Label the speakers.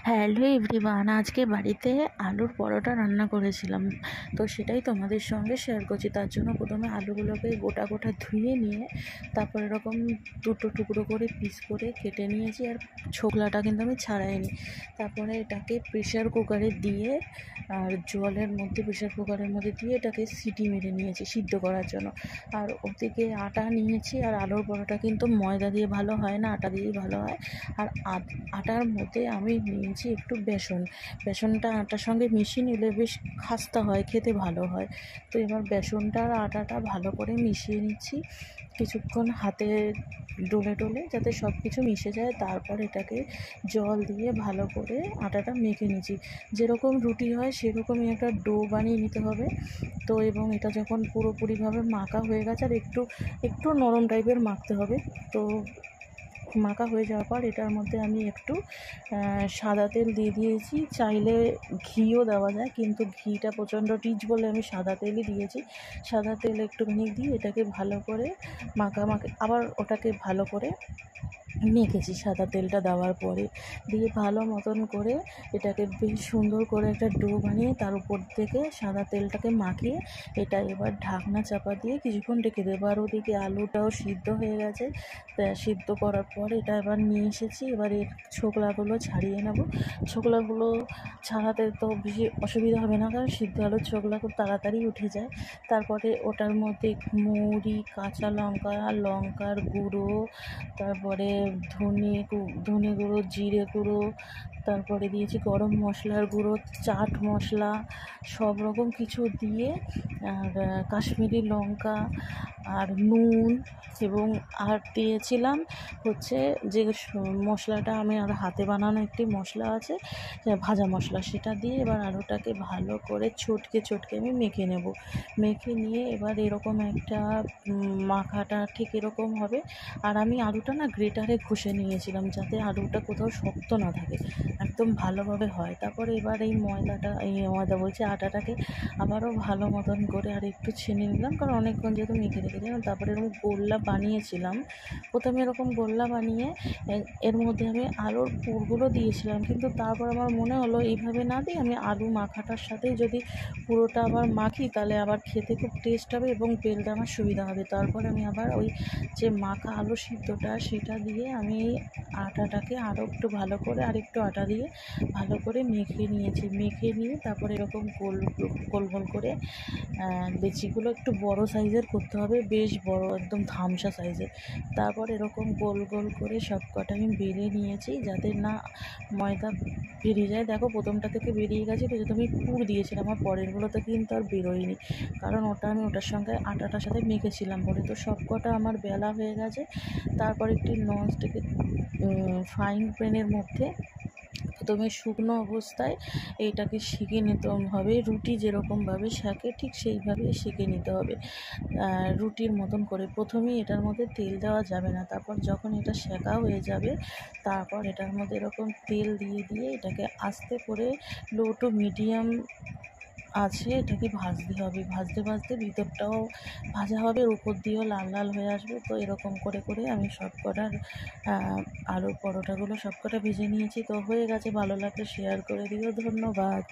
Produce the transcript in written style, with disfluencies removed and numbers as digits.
Speaker 1: Hello everyone, আজকে বাড়িতে আলুর পরোটা রান্না করেছিলাম। তো সেটাই তোমাদের সঙ্গে শেয়ার করছি। তার জন্য প্রথমে আলুগুলোকে গোটা গোটা ধুয়ে নিয়ে তারপর এরকম দুটো টুকরো করে পিস করে কেটে নিয়েছি। আর ছোকলাটা কিন্তু আমি ছাড়াইনি। তারপরে এটাকে প্রেশার কুকারে দিয়ে আর জলের মধ্যে প্রেশার কুকারের মধ্যে দিয়ে এটাকে সিটি মেরে নিয়েছি সিদ্ধ করার জন্য। আর ওদিকে আটা নিয়েছি। আর আলুর পরোটা কিন্তু ময়দা দিয়ে ভালো হয় না, আটা দিয়েই ভালো হয়। আর আটার মধ্যে আমি নিয়েছি একটু বেসনটা আটার সঙ্গে মিশিয়ে নিলে বেশ খাস্তা হয়, খেতে ভালো হয়। তো এবার বেসনটা আর আটাটা ভালো করে মিশিয়ে নিচ্ছি কিছুক্ষণ হাতে ডলে যাতে সব কিছু মিশে যায়। তারপর এটাকে জল দিয়ে ভালো করে আটাটা মেখে নিচ্ছি। যেরকম রুটি হয় সেরকমই একটা ডো বানিয়ে নিতে হবে। তো এবং এটা যখন পুরোপুরিভাবে মাখা হয়ে গেছে আর একটু নরম টাইপের মাখতে হবে। তো মাখা হয়ে যাওয়ার পর এটার মধ্যে আমি একটু সাদা তেল দিয়ে দিয়েছি। চাইলে ঘিও দেওয়া যায়, কিন্তু ঘিটা প্রচণ্ড রিচ বলে আমি সাদা তেলই দিয়েছি। সাদা তেল একটুখানি দিয়ে এটাকে ভালো করে মাখা আবার ওটাকে ভালো করে মেখেছি। সাদা তেলটা দেওয়ার পরে দিয়ে ভালো মতন করে এটাকে বেশ সুন্দর করে একটা ডো বানিয়ে তার উপর থেকে সাদা তেলটাকে মাখিয়ে এটা এবার ঢাকনা চাপা দিয়ে কিছুক্ষণ রেখে দেবো। আর ওদিকে আলুটাও সিদ্ধ হয়ে গেছে। সিদ্ধ করার পর এটা এবার নিয়ে এসেছি। এবার এর ছোকলাগুলো ছাড়িয়ে নেব। ছোকলাগুলো ছাড়াতে তো বেশি অসুবিধা হবে না, কারণ সিদ্ধ আলুর ছোকলা খুব তাড়াতাড়ি উঠে যায়। তারপরে ওটার মধ্যে মৌরি, কাঁচা লঙ্কা, লঙ্কার গুঁড়ো, তারপরে ধনে গুঁড়ো, জিরে গুঁড়ো, তারপরে দিয়েছি গরম মশলার গুঁড়ো, চাট মশলা, সব রকম কিছু দিয়ে আর কাশ্মীরি লঙ্কা আর নুন এবং আর দিয়েছিলাম হচ্ছে যে মশলাটা আমি আর হাতে বানানো একটি মশলা আছে, ভাজা মশলা, সেটা দিয়ে এবার আলুটাকে ভালো করে চটকে আমি মেখে নেব। মেখে নিয়ে এবার এরকম একটা মাখাটা ঠিক এরকম হবে। আর আমি আলুটা না গ্রেটারে ঘষে নিয়েছিলাম যাতে আলুটা কোথাও শক্ত না থাকে, একদম ভালোভাবে হয়। তারপরে এবার এই আটাটাকে আবারও ভালো মতন করে আর একটু ছেনে নিলাম, কারণ অনেকক্ষণ যেহেতু মেখে রেখেছিলাম। তারপরে এরকম গোল্লা বানিয়েছিলাম। প্রথমে এরকম গোল্লা বানিয়ে এর মধ্যে আমি আলুর পুরগুলো দিয়েছিলাম, কিন্তু তারপর আমার মনে হলো এইভাবে না দিয়ে আমি আলু মাখাটার সাথেই যদি পুরোটা আবার মাখি তাহলে আবার খেতে খুব টেস্ট হবে এবং বেলতে আমার সুবিধা হবে। তারপর আমি আবার ওই যে মাখা আলু সিদ্ধটা সেটা দিয়ে আমি আটাটাকে আরও একটু ভালো করে আর একটু আটা দিয়ে ভালো করে মেখে নিয়ে তারপরে এরকম গোল করে লেচিগুলো একটু বড় সাইজের করতে হবে, বেশ বড়, একদম ধামসা সাইজের। তারপর এরকম গোল করে সব কটা আমি বেলে নিয়েছি যাতে না ময়দা বেরিয়ে যায়। দেখো প্রথমটা থেকে বেরিয়ে গেছে, তো যেহেতু আমি পুর দিয়েছিলাম, আমার পরেরগুলোতে কিন্তু আর বেরোয়নি, কারণ আমি ওটার সঙ্গে আটাটার সাথে মেখেছিলাম বলে। তো সব কটা আমার বেলা হয়ে গেছে। তারপর একটি ননস্টিকের ফ্রাইং প্যানের মধ্যে প্রথমে শুকনো অবস্থায় এইটাকে সেঁকে নিতে হবে। রুটি যেরকমভাবে সেঁকে ঠিক সেইভাবে সেঁকে নিতে হবে, রুটির মতন করে। প্রথমেই এটার মধ্যে তেল দেওয়া যাবে না। তারপর যখন এটা সেঁকা হয়ে যাবে তারপর এটার মধ্যে এরকম তেল দিয়ে এটাকে আস্তে করে লো টু মিডিয়াম আছে এটাকে ভাজতে হবে। ভাজতে ভিতরটাও ভাজা হবে, উপর দিয়েও লাল হয়ে আসবে। তো এরকম করে আমি সব কটার আলুর পরোটাগুলো সব কটা ভেজে নিয়েছি। তো হয়ে গেছে, ভালো লাগলে শেয়ার করে দিও। ধন্যবাদ।